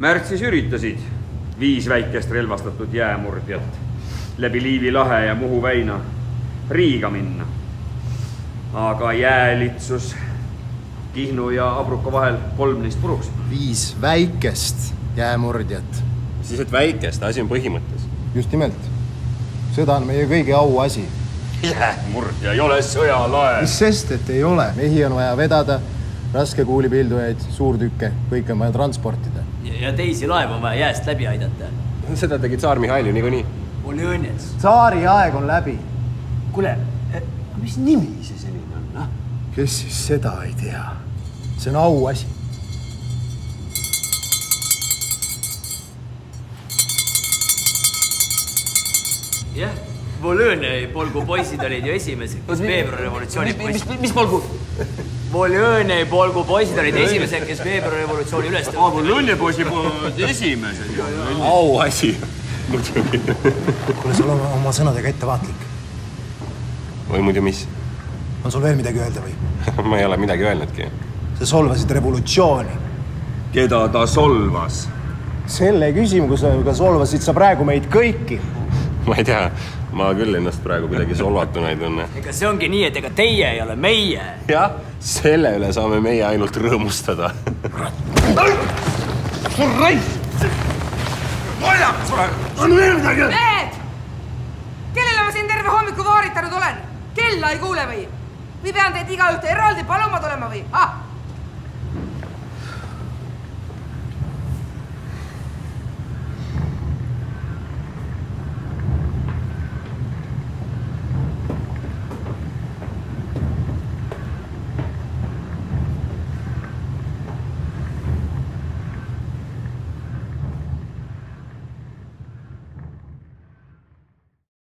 Märtsis üritasid 5 väikest relvastatud jäämurdjat läbi Liivi lahe ja Muhu väina Riiga minna. Aga jäälitsus Kihnu ja Abruka vahel 3 neist puruks. 5 väikest jäämurdjat. Siis et väikest, asi on põhimõttes. Just nimelt. Sõda on meie kõigi auasi. Jäämurdja ei ole sõjalaev. Mis sest, et ei ole. Mehi on vaja vedada, raskekuulipildujaid, suurtükke, kõik on vaja transportida. Ja teisi laevu on vaja jääst läbi aidata. Seda tegi tsaar Mihhail ju niikuinii. Oli õnnes. Tsaari aeg on läbi. Kuule, mis nimi see selline on, noh? Kes siis seda ei tea? See on auasi. Jah, Volõõne polgu poisid olid ju esimesed, kes veebruarirevolutsiooni poisid. Mis polgu? Volõõne polgu poisid olid esimesed, kes veebruarirevolutsiooni üles tõid. Volõõne poisid esimesed. Auasi. Kuule, sul on oma sõnadega ettevaatlik. Või muidu mis? On sul veel midagi öelda või? Ma ei ole midagi öelnudki. Sa solvasid revolutsiooni. Keda ta solvas? Selle küsimusega solvasid sa praegu meid kõiki. Ma ei tea, ma küll ennast praegu kuidagi solvatuna ei tunne. Ega see ongi nii, et ega teie ei ole meie. Jah, selle üle saame meie ainult rõõmustada. Sul raist! Valjakas praegu! On veel midagi? Mehed! Kellele ma siin terve hommiku vaaritanud olen? Kella ei kuule või? Või pean teid igaühte eraldi paluma tulema või?